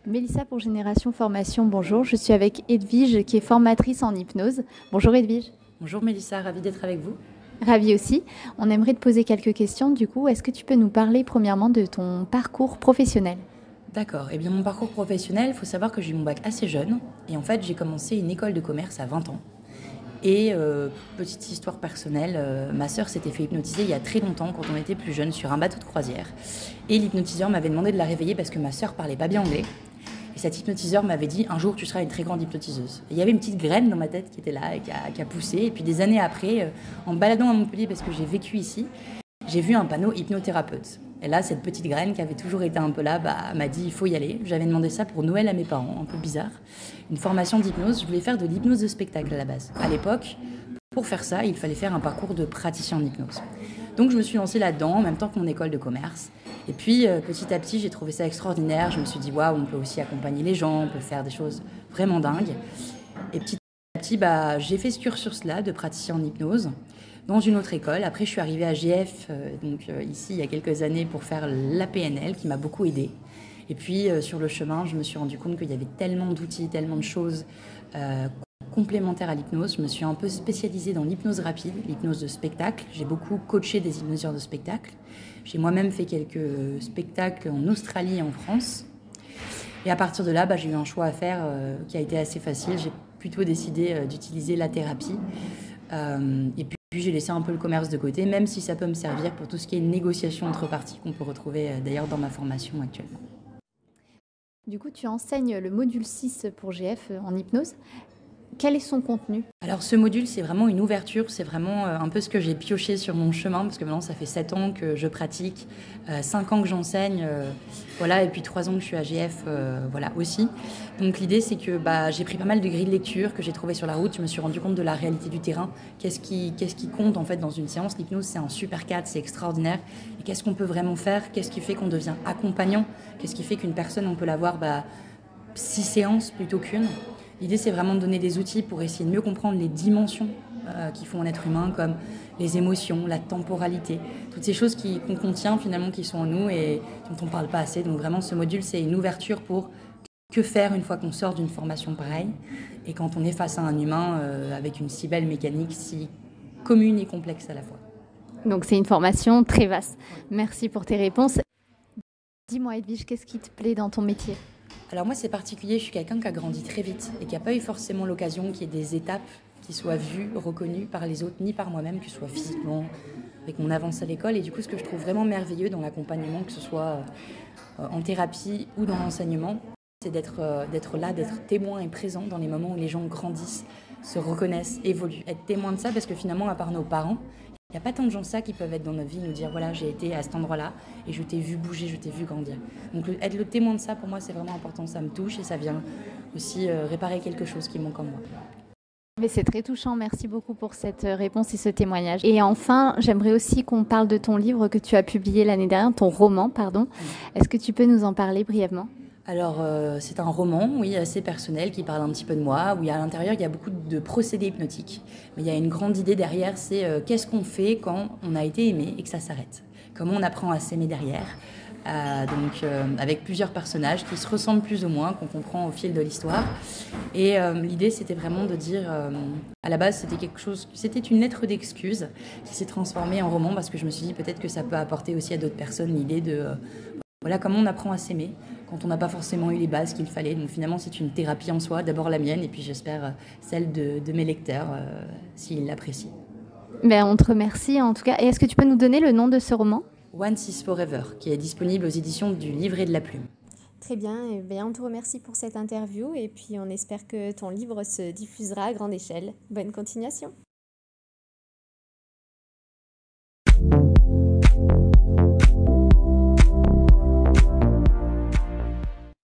Mélissa pour Génération Formation, bonjour. Je suis avec Edwige qui est formatrice en hypnose. Bonjour Edwige. Bonjour Mélissa, ravie d'être avec vous. Ravie aussi. On aimerait te poser quelques questions. Du coup, est-ce que tu peux nous parler premièrement de ton parcours professionnel? D'accord, et bien mon parcours professionnel, il faut savoir que j'ai eu mon bac assez jeune. Et en fait, j'ai commencé une école de commerce à 20 ans. Et petite histoire personnelle, ma sœur s'était fait hypnotiser il y a très longtemps quand on était plus jeune sur un bateau de croisière. Et l'hypnotiseur m'avait demandé de la réveiller parce que ma sœur parlait pas bien anglais. Et cet hypnotiseur m'avait dit un jour tu seras une très grande hypnotiseuse. Et il y avait une petite graine dans ma tête qui était là et qui a poussé. Et puis des années après, en me baladant à Montpellier parce que j'ai vécu ici, j'ai vu un panneau hypnothérapeute. Et là, cette petite graine qui avait toujours été un peu là, m'a dit il faut y aller. J'avais demandé ça pour Noël à mes parents, un peu bizarre. Une formation d'hypnose. Je voulais faire de l'hypnose de spectacle à la base. À l'époque, pour faire ça, il fallait faire un parcours de praticien en hypnose. Donc je me suis lancée là-dedans en même temps que mon école de commerce. Et puis petit à petit, j'ai trouvé ça extraordinaire. Je me suis dit waouh, on peut aussi accompagner les gens, on peut faire des choses vraiment dingues. Et petit à petit, j'ai fait ce cursus-là de praticien en hypnose dans une autre école. Après, je suis arrivée à GF, ici, il y a quelques années, pour faire la PNL, qui m'a beaucoup aidée. Et puis, sur le chemin, je me suis rendu compte qu'il y avait tellement d'outils, tellement de choses complémentaires à l'hypnose. Je me suis un peu spécialisée dans l'hypnose rapide, l'hypnose de spectacle. J'ai beaucoup coaché des hypnoseurs de spectacle. J'ai moi-même fait quelques spectacles en Australie et en France. Et à partir de là, j'ai eu un choix à faire qui a été assez facile. J'ai plutôt décidé d'utiliser la thérapie. Et puis j'ai laissé un peu le commerce de côté, même si ça peut me servir pour tout ce qui est négociation entre parties qu'on peut retrouver d'ailleurs dans ma formation actuellement. Du coup, tu enseignes le module 6 pour GF en hypnose. Quel est son contenu? Alors ce module, c'est vraiment une ouverture, c'est vraiment un peu ce que j'ai pioché sur mon chemin, parce que maintenant ça fait 7 ans que je pratique, 5 ans que j'enseigne, voilà, et puis 3 ans que je suis à GF voilà, aussi. Donc l'idée c'est que j'ai pris pas mal de grilles de lecture que j'ai trouvées sur la route, je me suis rendu compte de la réalité du terrain, qu'est-ce qui compte en fait dans une séance. L'hypnose c'est un super cadre, c'est extraordinaire, et qu'est-ce qu'on peut vraiment faire, qu'est-ce qui fait qu'on devient accompagnant, qu'est-ce qui fait qu'une personne on peut l'avoir 6 séances plutôt qu'une. L'idée, c'est vraiment de donner des outils pour essayer de mieux comprendre les dimensions qui font un être humain, comme les émotions, la temporalité, toutes ces choses qu'on contient finalement, qui sont en nous et dont on ne parle pas assez. Donc vraiment, ce module, c'est une ouverture pour que faire une fois qu'on sort d'une formation pareille et quand on est face à un humain avec une si belle mécanique, si commune et complexe à la fois. Donc c'est une formation très vaste. Merci pour tes réponses. Dis-moi Edwige, qu'est-ce qui te plaît dans ton métier? Alors moi c'est particulier, je suis quelqu'un qui a grandi très vite et qui n'a pas eu forcément l'occasion qu'il y ait des étapes qui soient vues, reconnues par les autres, ni par moi-même, que ce soit physiquement, avec mon avance à l'école. Et du coup ce que je trouve vraiment merveilleux dans l'accompagnement, que ce soit en thérapie ou dans l'enseignement, c'est d'être là, d'être témoin et présent dans les moments où les gens grandissent, se reconnaissent, évoluent. Être témoin de ça parce que finalement, à part nos parents, il n'y a pas tant de gens ça qui peuvent être dans notre vie, nous dire voilà, j'ai été à cet endroit-là et je t'ai vu bouger, je t'ai vu grandir. Donc être le témoin de ça, pour moi, c'est vraiment important. Ça me touche et ça vient aussi réparer quelque chose qui manque en moi. Mais c'est très touchant, merci beaucoup pour cette réponse et ce témoignage. Et enfin, j'aimerais aussi qu'on parle de ton livre que tu as publié l'année dernière, ton roman, pardon. Est-ce que tu peux nous en parler brièvement ? Alors, c'est un roman, oui, assez personnel, qui parle un petit peu de moi, où à l'intérieur, il y a beaucoup de procédés hypnotiques. Mais il y a une grande idée derrière, c'est qu'est-ce qu'on fait quand on a été aimé et que ça s'arrête ? Comment on apprend à s'aimer derrière ? Avec plusieurs personnages qui se ressemblent plus ou moins, qu'on comprend au fil de l'histoire. Et l'idée, c'était vraiment de dire, à la base, c'était une lettre d'excuse qui s'est transformée en roman, parce que je me suis dit peut-être que ça peut apporter aussi à d'autres personnes l'idée de voilà comment on apprend à s'aimer quand on n'a pas forcément eu les bases qu'il fallait. Donc finalement, c'est une thérapie en soi, d'abord la mienne, et puis j'espère celle de mes lecteurs, s'ils l'apprécient. On te remercie en tout cas. Et est-ce que tu peux nous donner le nom de ce roman ? Once is Forever, qui est disponible aux éditions du Livret de la Plume. Très bien, on te remercie pour cette interview et puis on espère que ton livre se diffusera à grande échelle. Bonne continuation.